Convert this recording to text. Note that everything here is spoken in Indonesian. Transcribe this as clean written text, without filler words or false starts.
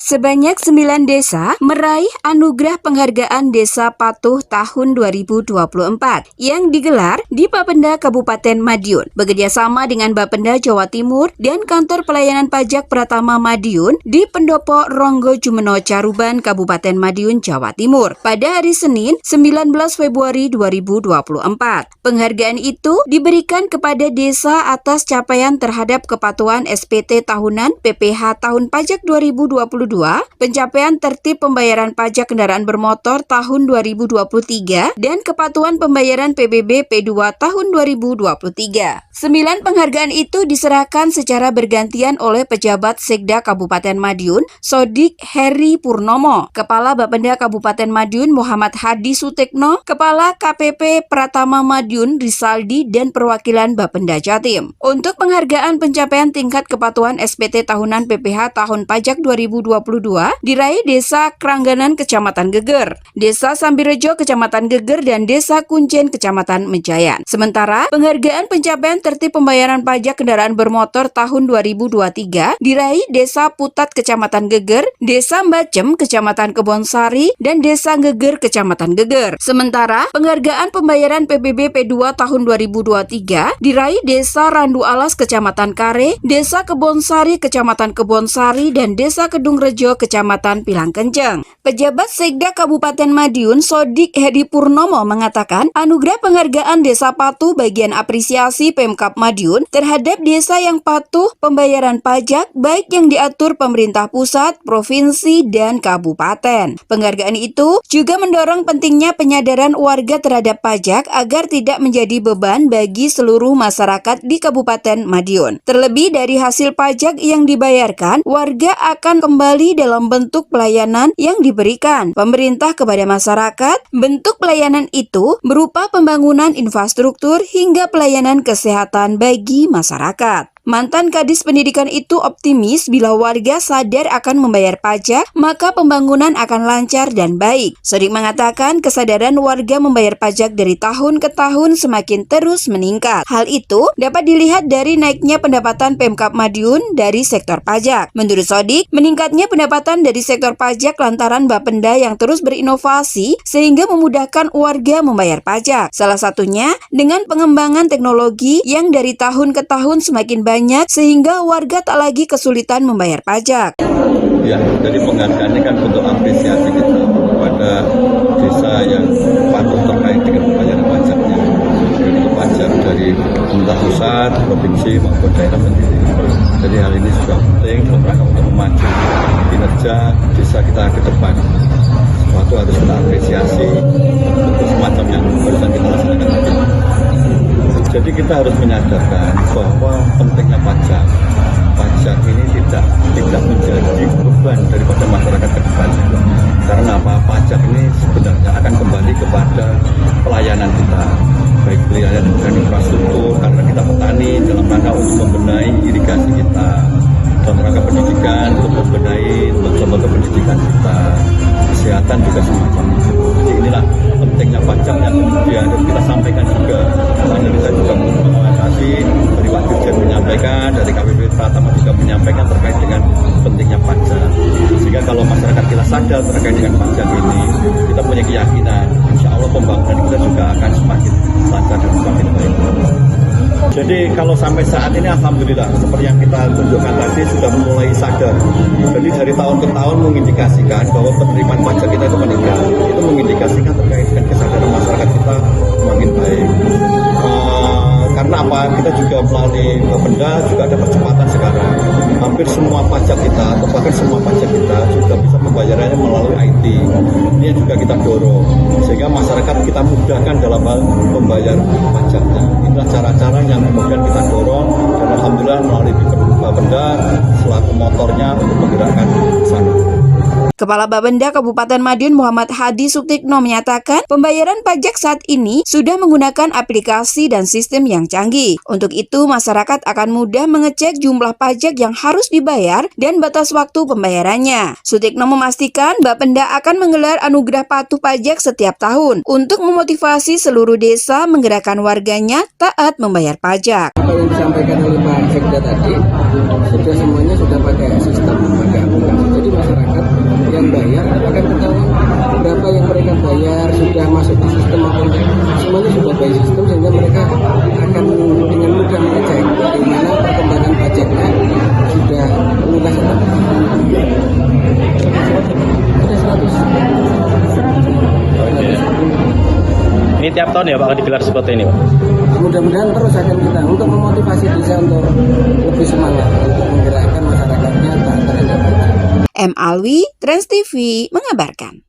Sebanyak 9 desa meraih anugerah penghargaan Desa Patuh tahun 2024 yang digelar di Bapenda Kabupaten Madiun bekerjasama dengan Bapenda Jawa Timur dan Kantor Pelayanan Pajak Pratama Madiun di Pendopo Ronggo Jumeno Caruban, Kabupaten Madiun, Jawa Timur pada hari Senin 19 Februari 2024. Penghargaan itu diberikan kepada desa atas capaian terhadap kepatuhan SPT tahunan PPh tahun pajak 2022, pencapaian tertib pembayaran pajak kendaraan bermotor tahun 2023, dan kepatuhan pembayaran PBB P2 tahun 2023. 9 penghargaan itu diserahkan secara bergantian oleh pejabat Sekda Kabupaten Madiun, Sodik Heri Purnomo, Kepala Bapenda Kabupaten Madiun Muhammad Hadi Sutekno, Kepala KPP Pratama Madiun Risaldi, dan perwakilan Bapenda Jatim. Untuk penghargaan pencapaian tingkat kepatuhan SPT tahunan PPh tahun pajak 2022 diraih Desa Krangganan Kecamatan Geger, Desa Sambirejo Kecamatan Geger, dan Desa Kuncen Kecamatan Mejayan. Sementara penghargaan pencapaian tertib pembayaran pajak kendaraan bermotor tahun 2023 diraih Desa Putat Kecamatan Geger, Desa Mbacem Kecamatan Kebonsari, dan Desa Geger Kecamatan Geger. Sementara penghargaan pembayaran PBB P2 tahun 2023 diraih Desa Randu Alas Kecamatan Kare, Desa Kebonsari Kecamatan Kebonsari, dan Desa Kedung Rejo Kecamatan Pilang Kenceng. Pejabat Sekda Kabupaten Madiun Sodik Hedi Purnomo mengatakan anugerah penghargaan Desa Patuh bagian apresiasi Pemkab Madiun terhadap desa yang patuh pembayaran pajak baik yang diatur pemerintah pusat, provinsi, dan kabupaten. Penghargaan itu juga mendorong pentingnya penyadaran warga terhadap pajak agar tidak menjadi beban bagi seluruh masyarakat di Kabupaten Madiun. Terlebih dari hasil pajak yang dibayarkan, warga akan kembali dalam bentuk pelayanan yang diberikan pemerintah kepada masyarakat. Bentuk pelayanan itu berupa pembangunan infrastruktur hingga pelayanan kesehatan bagi masyarakat. Mantan Kadis Pendidikan itu optimis bila warga sadar akan membayar pajak, maka pembangunan akan lancar dan baik. Sodik mengatakan kesadaran warga membayar pajak dari tahun ke tahun semakin terus meningkat. Hal itu dapat dilihat dari naiknya pendapatan Pemkab Madiun dari sektor pajak. Menurut Sodik, meningkatnya pendapatan dari sektor pajak lantaran Bapenda yang terus berinovasi sehingga memudahkan warga membayar pajak. Salah satunya dengan pengembangan teknologi yang dari tahun ke tahun semakin banyak sehingga warga tak lagi kesulitan membayar pajak. Ya, jadi penghargaan ini kan bentuk apresiasi kita kepada desa yang patuh terkait dengan pembayaran pajaknya. Jadi pajak dari pemerintah pusat, provinsi maupun daerah sendiri. Jadi hal ini juga penting dalam rangka untuk memacu kinerja desa kita ke depan. Sesuatu harus kita apresiasi untuk semacam yang barusan kita laksanakan tadi. Jadi kita harus menyadarkan bahwa pentingnya pajak. Pajak ini tidak menjadi beban daripada masyarakat ke depan. Karena apa? Pajak ini sebenarnya akan kembali kepada pelayanan kita. Baik pelayanan dan infrastruktur, karena kita petani dalam rangka untuk membenahi irigasi kita, dalam rangka pendidikan untuk membenahi lembaga pendidikan kita, kesehatan juga semacam itu. Jadi inilah pentingnya pajak yang kemudian kita sampaikan juga. Karena kita juga mengatasi dari Pak Dirjen menyampaikan, dari KPP Pratama juga menyampaikan terkait dengan pentingnya pajak. Sehingga kalau masyarakat kita sadar terkait dengan pajak ini, kita punya keyakinan, insya Allah pembangunan kita juga akan semakin lancar dan semakin baik. Jadi kalau sampai saat ini alhamdulillah seperti yang kita tunjukkan tadi sudah mulai sadar. Jadi dari tahun ke tahun mengindikasikan bahwa penerimaan pajak kita itu meningkat. Itu mengindikasikan terkait dengan kesadaran masyarakat kita semakin baik. Karena apa? Kita juga melalui Bapenda juga ada percepatan sekarang. Hampir semua pajak kita atau bahkan semua pajak kita juga bisa pembayarannya melalui IT. Ini yang juga kita dorong sehingga masyarakat kita mudahkan dalam hal membayar pajaknya. Inilah cara-cara yang kemudian kita dorong dan alhamdulillah melalui Bapenda selaku motornya untuk menggerakkan ke sana. Kepala Bapenda Kabupaten Madiun Muhammad Hadi Sutikno menyatakan pembayaran pajak saat ini sudah menggunakan aplikasi dan sistem yang canggih. Untuk itu, masyarakat akan mudah mengecek jumlah pajak yang harus dibayar dan batas waktu pembayarannya. Sutikno memastikan Bapenda akan menggelar anugerah patuh pajak setiap tahun untuk memotivasi seluruh desa menggerakkan warganya taat membayar pajak. Apa yang disampaikan oleh Pak Sekda tadi, semuanya sudah pakai sistem, pakai aplikasi. Jadi masyarakat ini tiap tahun ya Pak digelar seperti ini Pak? Mudah-mudahan terus akan kita untuk memotivasi desa untuk lebih semangat untuk menggerakkan masyarakatnya taat terhadap pajak. M. Alwi, Trans TV mengabarkan.